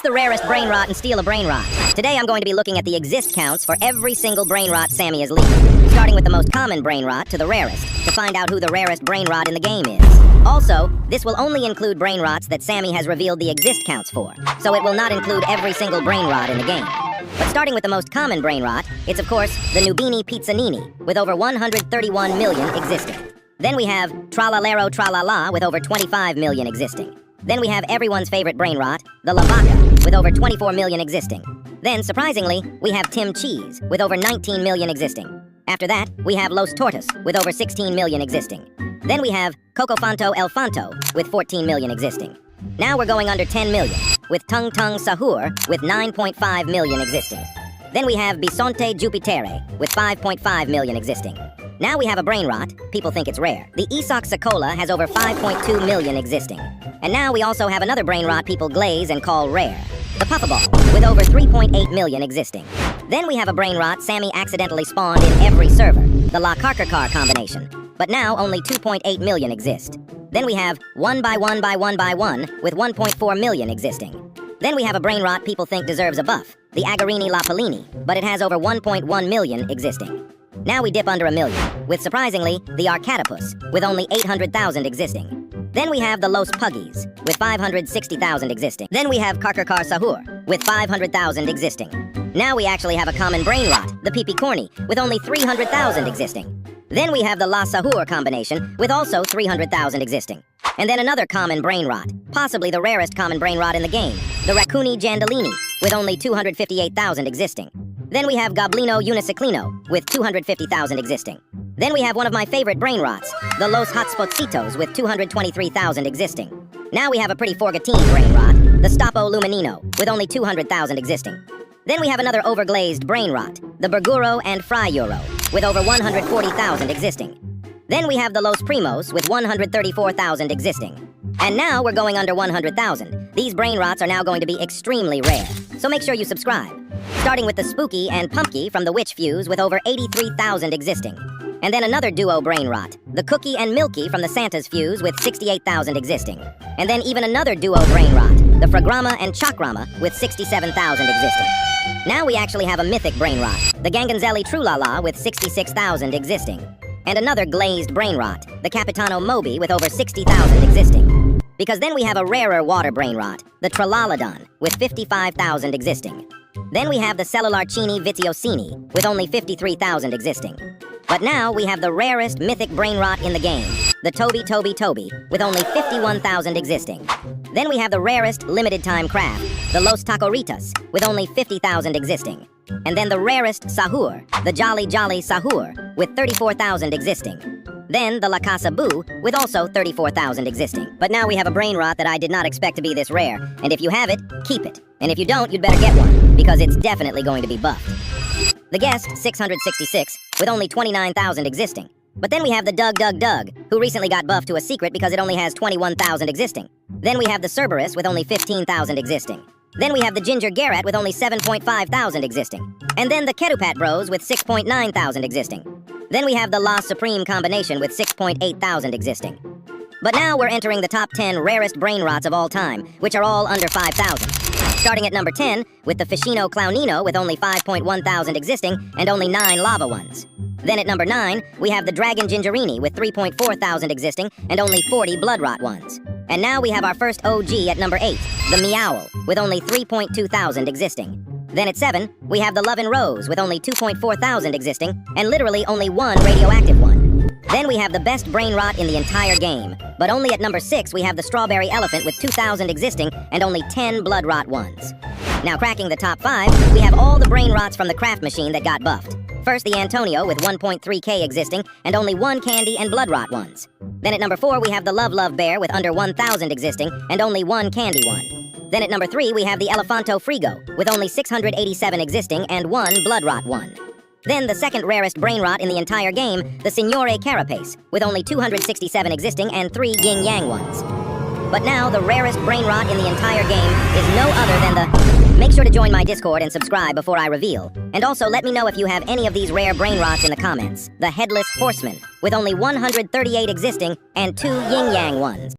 the rarest brainrot and steal a brainrot. Today I'm going to be looking at the exist counts for every single brainrot Sammy has leaked, starting with the most common brainrot to the rarest, to find out who the rarest brainrot in the game is. Also, this will only include brainrots that Sammy has revealed the exist counts for, so it will not include every single brainrot in the game. But starting with the most common brainrot, it's of course the Nubini Pizzanini, with over 131 million existing. Then we have Tralalero Tralala with over 25 million existing. Then we have everyone's favorite brainrot, the Lavaca, with over 24 million existing. Then, surprisingly, we have Tim Cheese, with over 19 million existing. After that, we have Los Tortos, with over 16 million existing. Then we have Cocofanto El Fanto, with 14 million existing. Now we're going under 10 million, with Tung Tung Sahur, with 9.5 million existing. Then we have Bisonte Jupitere, with 5.5 million existing. Now we have a brainrot. People think it's rare. The Isak Sakola has over 5.2 million existing. And now we also have another brainrot people glaze and call rare. The Puffaball, with over 3.8 million existing. Then we have a brainrot Sammy accidentally spawned in every server, the La Karkakar combination. But now only 2.8 million exist. Then we have 1 by 1 by 1 by 1 with 1.4 million existing. Then we have a brainrot people think deserves a buff, the Agarini La Pellini, but it has over 1.1 million existing. Now we dip under a million, with surprisingly, the Arcatopus, with only 800,000 existing. Then we have the Los Puggies, with 560,000 existing. Then we have Karkakar Sahur, with 500,000 existing. Now we actually have a common brainrot, the Pipi Corny, with only 300,000 existing. Then we have the La Sahur combination, with also 300,000 existing. And then another common brainrot, possibly the rarest common brainrot in the game, the Raccooni Jandalini, with only 258,000 existing. Then we have Goblino Uniciclino, with 250,000 existing. Then we have one of my favorite brainrots, the Los Hotspotsitos, with 223,000 existing. Now we have a pretty Forgatine brainrot, the Stoppo Luminino, with only 200,000 existing. Then we have another overglazed brainrot, the Berguro and Friuro, with over 140,000 existing. Then we have the Los Primos, with 134,000 existing. And now we're going under 100,000. These brainrots are now going to be extremely rare, so make sure you subscribe. Starting with the Spooky and Pumpky from the Witch Fuse with over 83,000 existing. And then another duo brainrot, the Cookie and Milky from the Santa's Fuse with 68,000 existing. And then even another duo brainrot, the Fragrama and Chakrama with 67,000 existing. Now we actually have a mythic brainrot, the Ganganzelli Trulala with 66,000 existing. And another glazed brainrot, the Capitano Moby with over 60,000 existing. Because then we have a rarer water brainrot, the Tralaladon, with 55,000 existing. Then we have the Cellularcini Vitiosini, with only 53,000 existing. But now we have the rarest mythic brainrot in the game, the Toby, with only 51,000 existing. Then we have the rarest limited time craft, the Los Tacoritas, with only 50,000 existing. And then the rarest Sahur, the Jolly Sahur, with 34,000 existing. Then the La Casa Boo, with also 34,000 existing. But now we have a brainrot that I did not expect to be this rare, and if you have it, keep it. And if you don't, you'd better get one, because it's definitely going to be buffed. The Guest, 666, with only 29,000 existing. But then we have the Doug, who recently got buffed to a secret because it only has 21,000 existing. Then we have the Cerberus with only 15,000 existing. Then we have the Ginger Garrett with only 7.5 thousand existing. And then the Kerupat Bros with 6.9 thousand existing. Then we have the La Supreme combination with 6.8 thousand existing. But now we're entering the top 10 rarest brainrots of all time, which are all under 5,000. Starting at number 10, with the Ficino Clownino with only 5.1 thousand existing and only 9 lava ones. Then at number 9, we have the Dragon Gingerini with 3.4 thousand existing and only 40 Bloodrot ones. And now we have our first OG at number 8, the Meowl, with only 3.2 thousand existing. Then at 7, we have the Love and Rose with only 2.4 thousand existing and literally only 1 radioactive one. Then we have the best brainrot in the entire game, but only at number 6 we have the Strawberry Elephant with 2,000 existing and only 10 Bloodrot ones. Now cracking the top 5, we have all the brainrots from the craft machine that got buffed. First the Antonio with 1.3k existing and only 1 candy and Bloodrot ones. Then at number 4 we have the Love Bear with under 1,000 existing and only 1 candy one. Then at number 3 we have the Elefanto Frigo with only 687 existing and 1 Bloodrot one. Then the second rarest brainrot in the entire game, the Signore Carapace, with only 267 existing and 3 Yin Yang ones. But now the rarest brainrot in the entire game is no other than the... Make sure to join my Discord and subscribe before I reveal. And also let me know if you have any of these rare brainrots in the comments. The Headless Horseman, with only 138 existing and 2 Yin Yang ones.